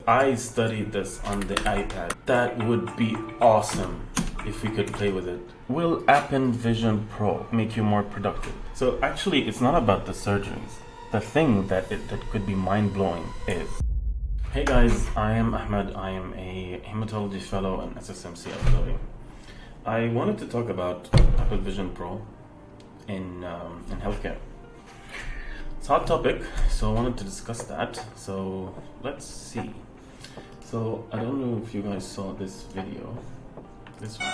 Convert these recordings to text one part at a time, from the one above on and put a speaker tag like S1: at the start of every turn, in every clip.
S1: I studied this on the iPad. That would be awesome if we could play with it. Will Apple Vision Pro make you more productive? So actually, it's not about the surgeries. The thing that could be mind-blowing is... Hey guys, I am Ahmed. I am a hematology fellow and SSMC Abu Dhabi. I wanted to talk about Apple Vision Pro in healthcare. It's a hot topic, so I wanted to discuss that. So let's see. So I don't know if you guys saw this video. This one.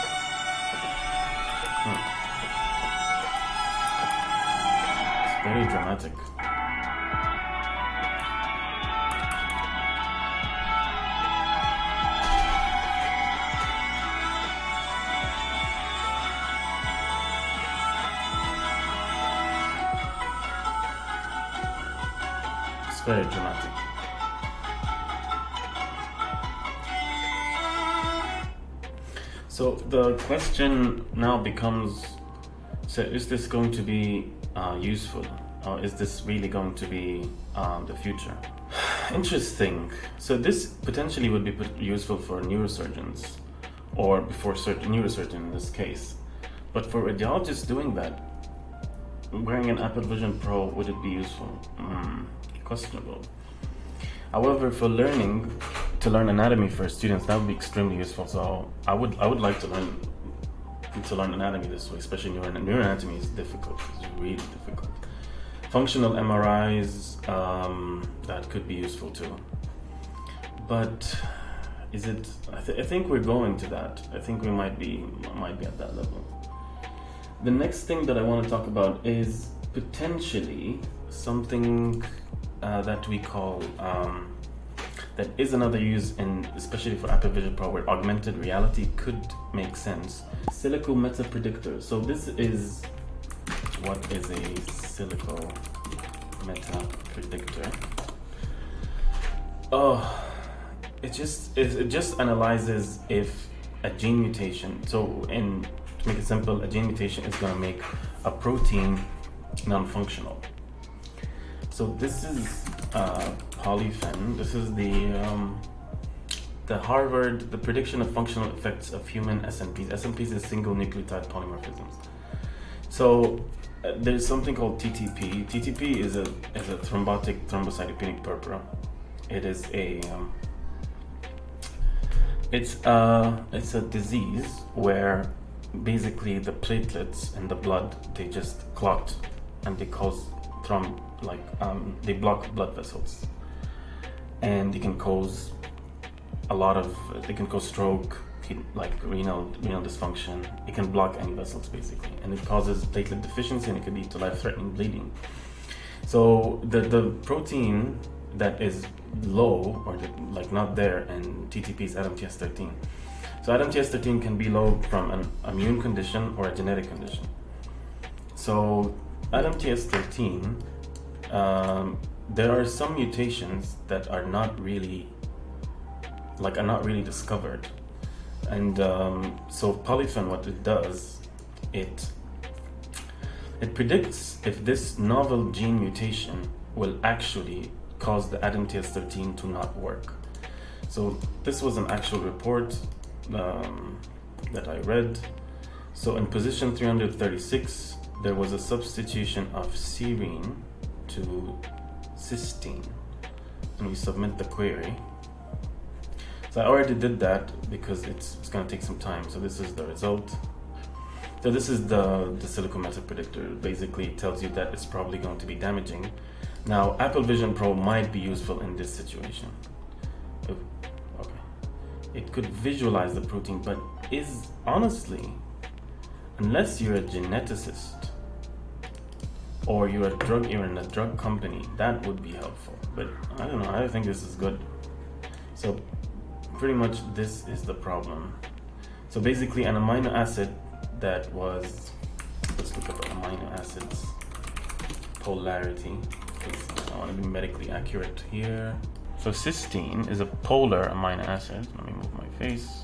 S1: It's very dramatic. It's very dramatic. So the question now becomes, so is this going to be useful? Or is this really going to be the future? Interesting. So this potentially would be useful for neurosurgeons, or before neurosurgeon in this case. But for radiologists doing that, wearing an Apple Vision Pro, would it be useful? Questionable. However, for to learn anatomy for students, that would be extremely useful. So I would like to learn anatomy this way, especially neuroanatomy is difficult. It's really difficult. Functional MRIs, that could be useful too. But is it? I think we're going to that. I think we might be at that level. The next thing that I want to talk about is potentially something that we call that is another use in, especially for Apple Vision Pro, where augmented reality could make sense. Silico meta predictor. So this is, what is a silico meta predictor? It just analyzes if a gene mutation. So to make it simple, a gene mutation is going to make a protein non-functional. So this is polyphen. This is the Harvard, the prediction of functional effects of human SNPs. SNPs is single nucleotide polymorphisms. So there's something called TTP. TTP is a thrombotic thrombocytopenic purpura. It is it's a disease where basically the platelets in the blood, they just clot and they cause they block blood vessels, and they can cause they can cause stroke, like renal dysfunction. It can block any vessels basically, and it causes platelet deficiency, and it could lead to life-threatening bleeding. So the protein that is low or not there in TTP is ADAMTS13. So ADAMTS13 can be low from an immune condition or a genetic condition. So ADAMTS13, there are some mutations that are not really discovered, and so polyphen, what it does, it predicts if this novel gene mutation will actually cause the ADAMTS13 to not work. So this was an actual report that I read. So in position 336, there was a substitution of serine to cysteine, and we submit the query. So I already did that because it's going to take some time. So this is the result. So this is the silico meta predictor. Basically, it tells you that it's probably going to be damaging. Now, Apple Vision Pro might be useful in this situation. Okay, it could visualize the protein, but honestly, unless you're a geneticist or you're in a drug company, that would be helpful. But I don't know, I think this is good. So pretty much this is the problem. So basically an amino acid that was, let's look up amino acids polarity. I want to be medically accurate here. So cysteine is a polar amino acid. Let me move my face.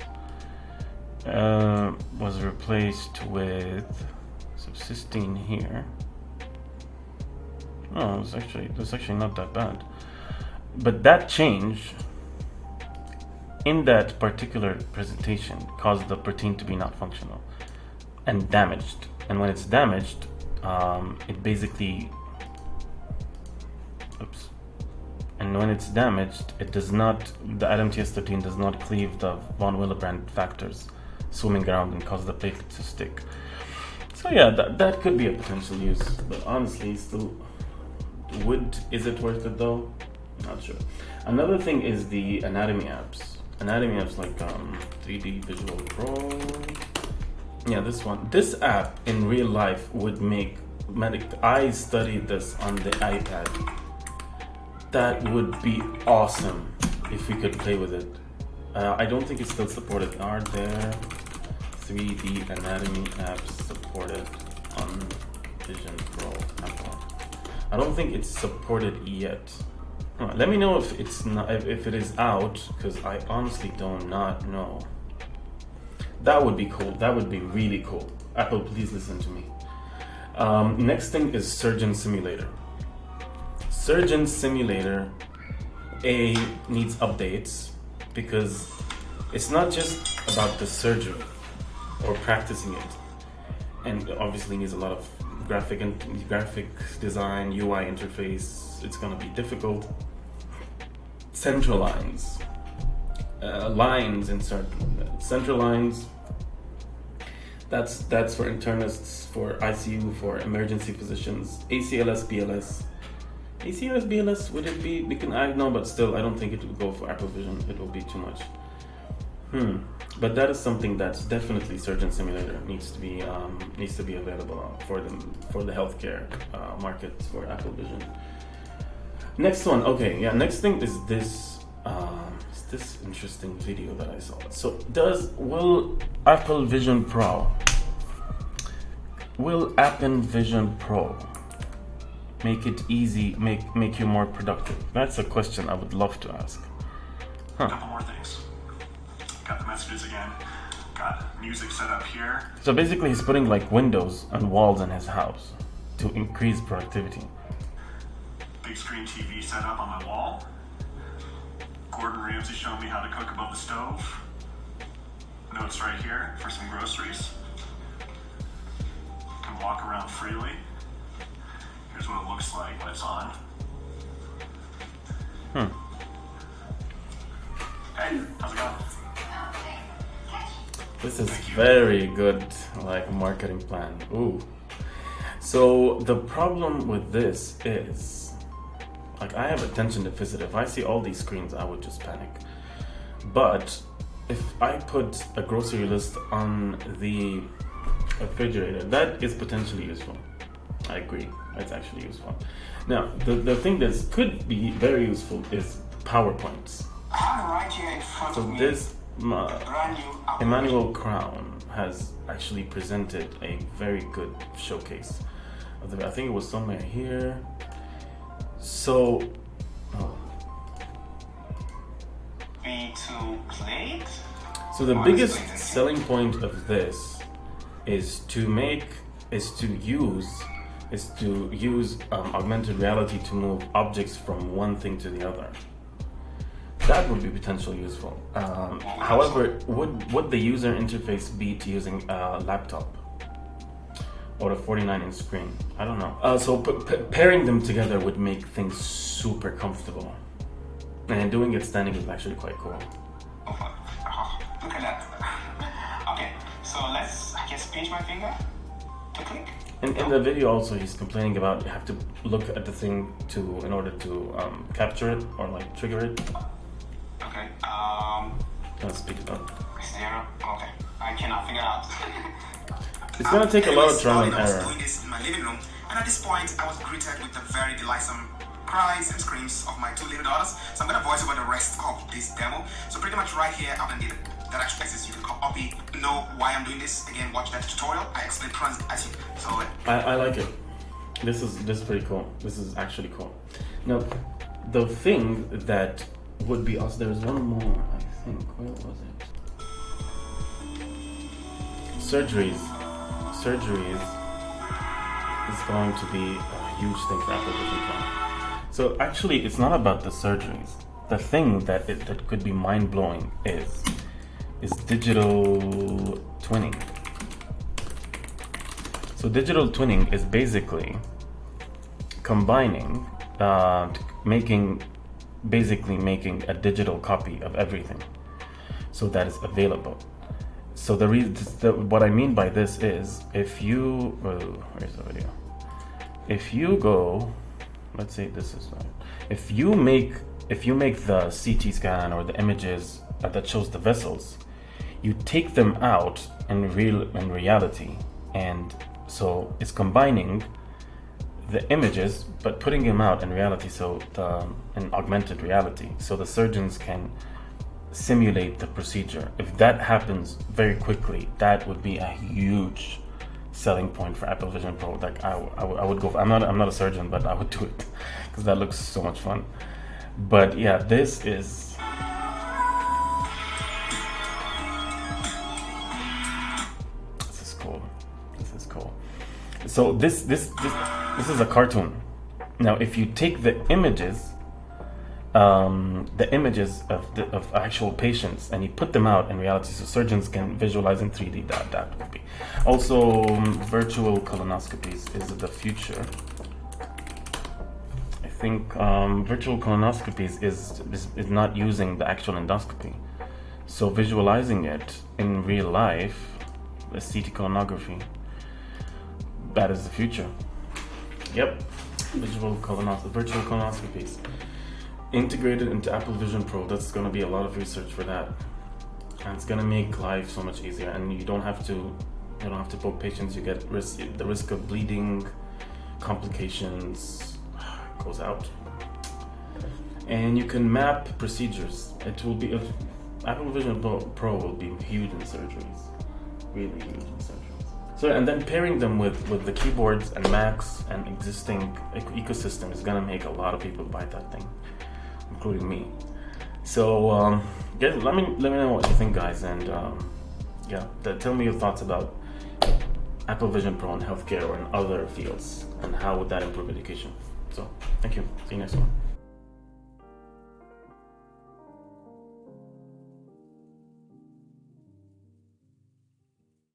S1: Was replaced with cysteine here. Oh, that's actually not that bad. But that change in that particular presentation caused the protein to be not functional and damaged. And when it's damaged, it basically, oops. And when it's damaged, it does not, the ADAMTS13 does not cleave the von Willebrand factors swimming around and cause the platelet to stick. So yeah, that could be a potential use, but honestly, still, is it worth it though? Not sure. Another thing is the anatomy apps. Anatomy apps like 3D Visual Pro. Yeah, this one. This app in real life would make I studied this on the iPad. That would be awesome if we could play with it. I don't think it's still supported. Are there 3D anatomy apps supported on Vision Pro Apple? I don't think it's supported yet. Let me know if it's not, if it is out, because I honestly do not know. That would be cool. That would be really cool. Apple, please listen to me. Next thing is Surgeon Simulator. Surgeon Simulator needs updates because it's not just about the surgery or practicing it, and obviously needs a lot of graphic design, UI interface. It's gonna be difficult. Central lines, lines insert central lines. That's for internists, for ICU, for emergency physicians. ACLS, BLS. ACLS, BLS, would it be? I know, but still, I don't think it would go for Apple Vision. It will be too much. But that is something that's definitely Surgeon Simulator needs to be available for the healthcare market for Apple Vision. Next one, okay, yeah. Next thing is this interesting video that I saw. So, will Apple Vision Pro make it easy, make you more productive? That's a question I would love to ask.
S2: A couple more things. Got the messages again. Got music set up here.
S1: So basically he's putting like windows and walls in his house to increase productivity.
S2: Big screen TV set up on my wall. Gordon Ramsay showing me how to cook above the stove. Notes right here for some groceries. Can walk around freely. Here's what it looks like when it's on. Hey, how's it going?
S1: This is very good, like, marketing plan. Ooh. So the problem with this is, like, I have attention deficit. If I see all these screens, I would just panic. But if I put a grocery list on the refrigerator, that is potentially useful. I agree, it's actually useful. Now, the thing that could be very useful is PowerPoints.
S3: Right here in front
S1: So
S3: of me,
S1: this
S3: brand new Apple
S1: Emmanuel Crown has actually presented a very good showcase of the, I think it was somewhere here. So,
S3: V2 plate.
S1: so the biggest selling point of this is to use augmented reality to move objects from one thing to the other. That would be potentially useful. However, would the user interface beat using a laptop or a 49-inch screen? I don't know. So pairing them together would make things super comfortable, and doing it standing is actually quite cool.
S3: Look at that. Okay, so let's, I guess, pinch my finger to click.
S1: In the video also, he's complaining about you have to look at the thing in order to capture it or like trigger it.
S3: Okay,
S1: Let's speed it up.
S3: 0. Okay, I cannot figure out.
S1: It's gonna take a lot of trial and
S4: I was
S1: error.
S4: doing this in my living room, and at this point, I was greeted with the very delightsome cries and screams of my 2 little daughters. So I'm gonna voice over the rest of this demo. So pretty much right here, I've done that actually exists. You can copy, know why I'm doing this. Again, watch that tutorial. I explain as you. So
S1: I like it. This is pretty cool. This is actually cool. Now, the thing that would be awesome. There's one more, I think. Where was it? Surgeries is going to be a huge thing for Apple Vision Pro. So actually, it's not about the surgeries. the thing that could be mind-blowing is digital twinning. So digital twinning is basically combining, making a digital copy of everything, so that is available. So what I mean by this is, if you, where's the video? If you go, let's say this is, if you make the CT scan or the images that shows the vessels, you take them out in reality, and so it's combining the images but putting them out in reality, so in augmented reality, so the surgeons can simulate the procedure. If that happens very quickly, that would be a huge selling point for Apple Vision Pro. Like I would go for, I'm not a surgeon, but I would do it because that looks so much fun. But yeah, this is cool. This is cool. So this is a cartoon. Now, if you take the images of actual patients and you put them out in reality, so surgeons can visualize in 3D, that would be. Also, virtual colonoscopies is the future. I think virtual colonoscopies is not using the actual endoscopy, so visualizing it in real life, the CT colonography, that is the future. Yep, virtual colonoscopies integrated into Apple Vision Pro. That's going to be a lot of research for that, and it's going to make life so much easier. And you don't have to poke patients. You get the risk of bleeding, complications goes out, and you can map procedures. It will be Apple Vision Pro will be huge in surgeries, really huge in surgeries. So, and then pairing them with the keyboards and Macs and existing ecosystem is going to make a lot of people buy that thing, including me. So let me know what you think, guys, and tell me your thoughts about Apple Vision Pro in healthcare or in other fields, and how would that improve education. So thank you. See you next one.